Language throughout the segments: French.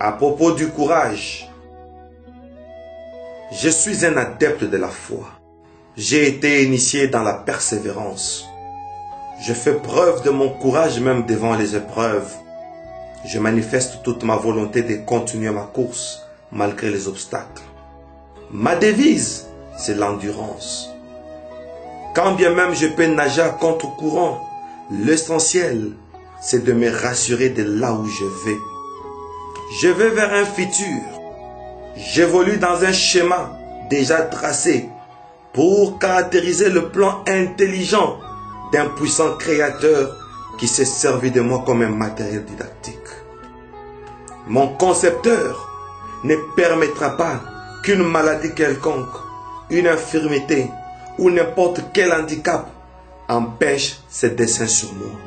À propos du courage, je suis un adepte de la foi. J'ai été initié dans la persévérance. Je fais preuve de mon courage même devant les épreuves. Je manifeste toute ma volonté de continuer ma course malgré les obstacles. Ma devise, c'est l'endurance. Quand bien même je peux nager à contre-courant, l'essentiel, c'est de me rassurer de là où je vais. Je vais vers un futur. J'évolue dans un schéma déjà tracé pour caractériser le plan intelligent d'un puissant créateur qui s'est servi de moi comme un matériel didactique. Mon concepteur ne permettra pas qu'une maladie quelconque, une infirmité ou n'importe quel handicap empêche ses desseins sur moi.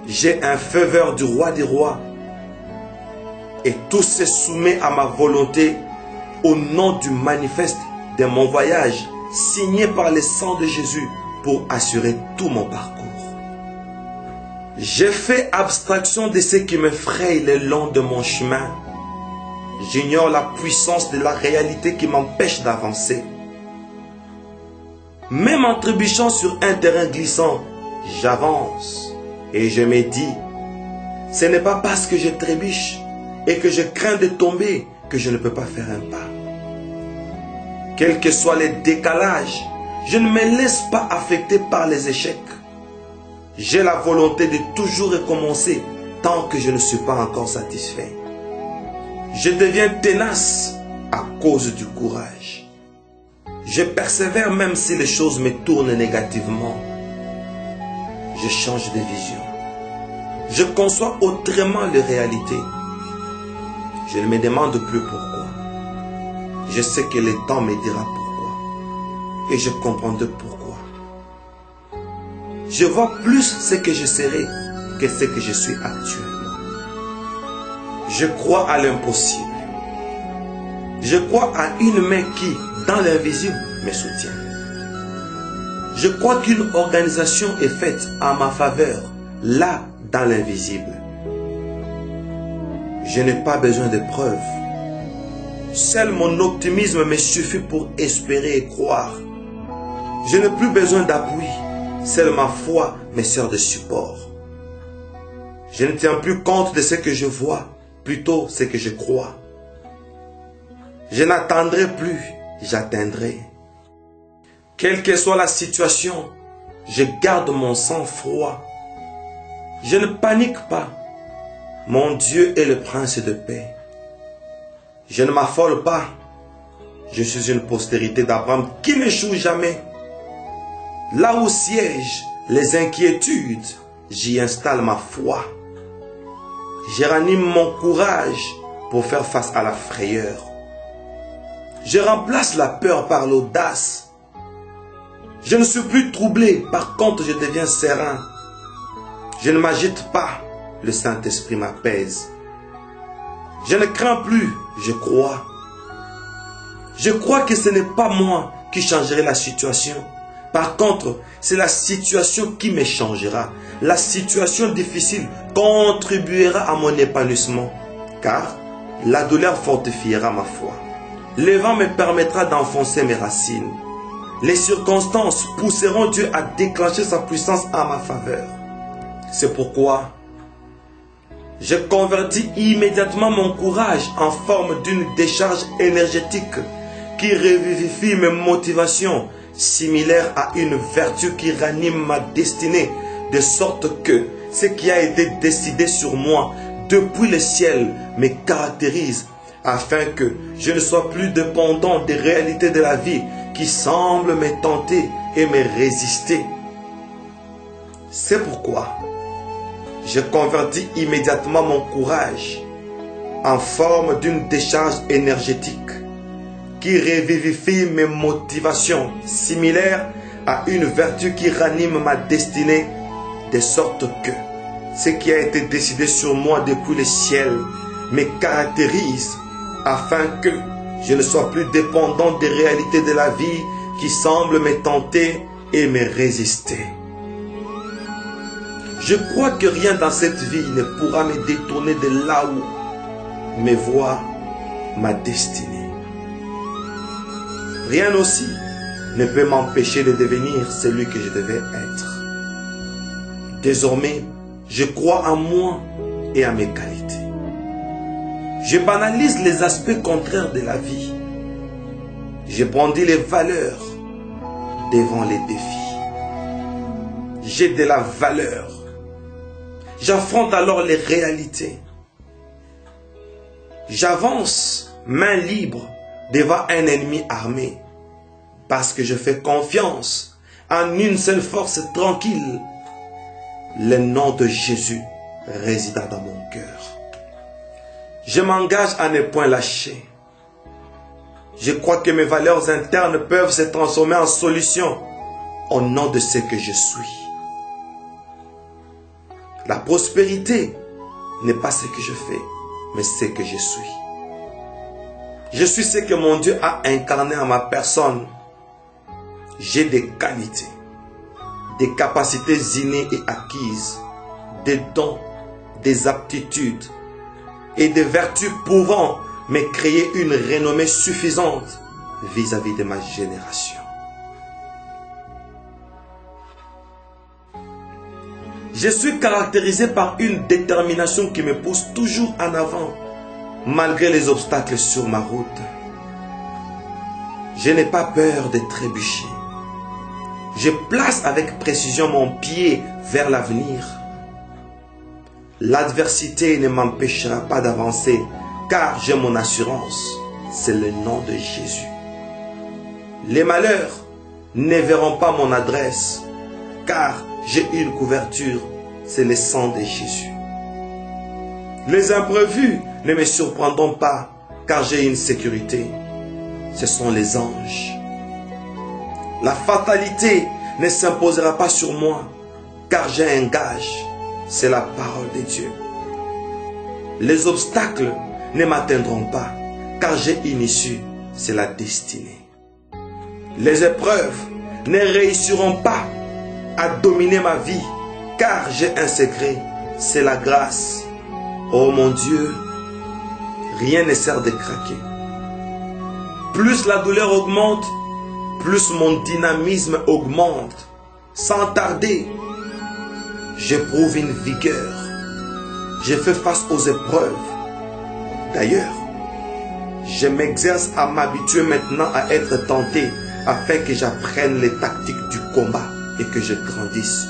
J'ai un faveur du roi des rois et tout se soumet à ma volonté au nom du manifeste de mon voyage signé par le sang de Jésus pour assurer tout mon parcours. J'ai fait abstraction de ce qui me fraye le long de mon chemin. J'ignore la puissance de la réalité qui m'empêche d'avancer. Même en trébuchant sur un terrain glissant, j'avance et je me dis, ce n'est pas parce que je trébuche et que je crains de tomber que je ne peux pas faire un pas. Quels que soient les décalages, je ne me laisse pas affecter par les échecs. J'ai la volonté de toujours recommencer tant que je ne suis pas encore satisfait. Je deviens tenace à cause du courage. Je persévère même si les choses me tournent négativement. Je change de vision. Je conçois autrement les réalités. Je ne me demande plus pourquoi. Je sais que le temps me dira pourquoi. Et je comprendrai pourquoi. Je vois plus ce que je serai que ce que je suis actuellement. Je crois à l'impossible. Je crois à une main qui, dans l'invisible, me soutient. Je crois qu'une organisation est faite en ma faveur, là, dans l'invisible. Je n'ai pas besoin de preuves. Seul mon optimisme me suffit pour espérer et croire. Je n'ai plus besoin d'appui. Seule ma foi me sert de support. Je ne tiens plus compte de ce que je vois, plutôt ce que je crois. Je n'attendrai plus, j'atteindrai. Quelle que soit la situation, je garde mon sang-froid. Je ne panique pas. Mon Dieu est le prince de paix. Je ne m'affole pas. Je suis une postérité d'Abraham qui n'échoue jamais. Là où siègent les inquiétudes, j'y installe ma foi. Je ranime mon courage pour faire face à la frayeur. Je remplace la peur par l'audace. Je ne suis plus troublé, par contre je deviens serein. Je ne m'agite pas, le Saint-Esprit m'apaise. Je ne crains plus, je crois. Je crois que ce n'est pas moi qui changerai la situation. Par contre, c'est la situation qui me changera. La situation difficile contribuera à mon épanouissement, car la douleur fortifiera ma foi. Le vent me permettra d'enfoncer mes racines. Les circonstances pousseront Dieu à déclencher sa puissance en ma faveur. C'est pourquoi je convertis immédiatement mon courage en forme d'une décharge énergétique qui revivifie mes motivations, similaire à une vertu qui ranime ma destinée, de sorte que ce qui a été décidé sur moi depuis le ciel me caractérise, afin que je ne sois plus dépendant des réalités de la vie qui semblent me tenter et me résister. C'est pourquoi je convertis immédiatement mon courage en forme d'une décharge énergétique qui revivifie mes motivations, similaire à une vertu qui ranime ma destinée, de sorte que ce qui a été décidé sur moi depuis le ciel me caractérise, afin que je ne sois plus dépendant des réalités de la vie qui semblent me tenter et me résister. Je crois que rien dans cette vie ne pourra me détourner de là où mes voies, ma destinée. Rien aussi ne peut m'empêcher de devenir celui que je devais être. Désormais, je crois en moi et à mes qualités. Je banalise les aspects contraires de la vie. Je brandis les valeurs devant les défis. J'ai de la valeur. J'affronte alors les réalités. J'avance, main libre, devant un ennemi armé, parce que je fais confiance en une seule force tranquille. Le nom de Jésus résida dans mon cœur. Je m'engage à ne point lâcher. Je crois que mes valeurs internes peuvent se transformer en solution au nom de ce que je suis. La prospérité n'est pas ce que je fais, mais ce que je suis. Je suis ce que mon Dieu a incarné en ma personne. J'ai des qualités, des capacités innées et acquises, des dons, des aptitudes et des vertus pouvant me créer une renommée suffisante vis-à-vis de ma génération. Je suis caractérisé par une détermination qui me pousse toujours en avant, malgré les obstacles sur ma route. Je n'ai pas peur de trébucher. Je place avec précision mon pied vers l'avenir. L'adversité ne m'empêchera pas d'avancer, car j'ai mon assurance, c'est le nom de Jésus. Les malheurs ne verront pas mon adresse, car j'ai une couverture, c'est le sang de Jésus. Les imprévus ne me surprendront pas, car j'ai une sécurité, ce sont les anges. La fatalité ne s'imposera pas sur moi, car j'ai un gage, c'est la parole de Dieu. Les obstacles ne m'atteindront pas, car j'ai une issue, c'est la destinée. Les épreuves ne réussiront pas à dominer ma vie, car j'ai un secret, c'est la grâce. Oh mon Dieu, rien ne sert de craquer. Plus la douleur augmente, plus mon dynamisme augmente. Sans tarder, j'éprouve une vigueur. Je fais face aux épreuves. D'ailleurs, je m'exerce à m'habituer maintenant à être tenté afin que j'apprenne les tactiques du combat et que je grandisse.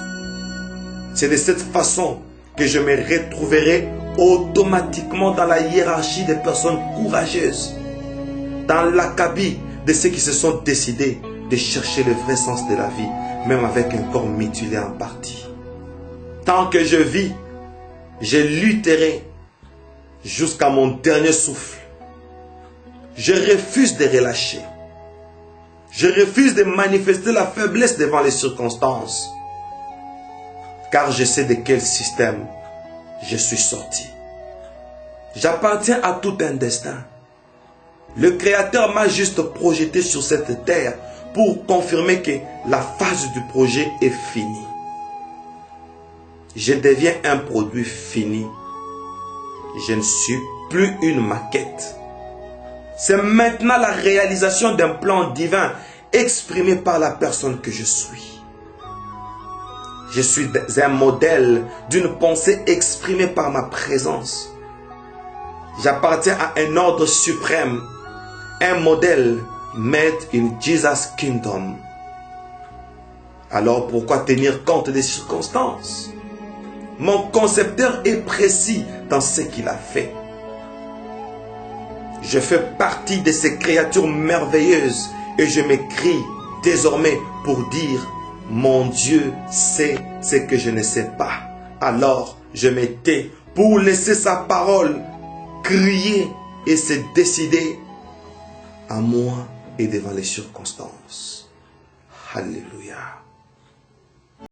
C'est de cette façon que je me retrouverai automatiquement dans la hiérarchie des personnes courageuses, dans l'acabit de ceux qui se sont décidés de chercher le vrai sens de la vie, même avec un corps mutilé en partie. Tant que je vis, je lutterai jusqu'à mon dernier souffle. Je refuse de relâcher. Je refuse de manifester la faiblesse devant les circonstances, car je sais de quel système je suis sorti. J'appartiens à tout un destin. Le Créateur m'a juste projeté sur cette terre pour confirmer que la phase du projet est finie. Je deviens un produit fini. Je ne suis plus une maquette. C'est maintenant la réalisation d'un plan divin exprimé par la personne que je suis. Je suis un modèle d'une pensée exprimée par ma présence. J'appartiens à un ordre suprême, un modèle made in Jesus' kingdom. Alors pourquoi tenir compte des circonstances? Mon concepteur est précis dans ce qu'il a fait. Je fais partie de ces créatures merveilleuses et je m'écris désormais pour dire: mon Dieu sait ce que je ne sais pas. Alors je me tais pour laisser sa parole crier et se décider à moi et devant les circonstances. Alléluia.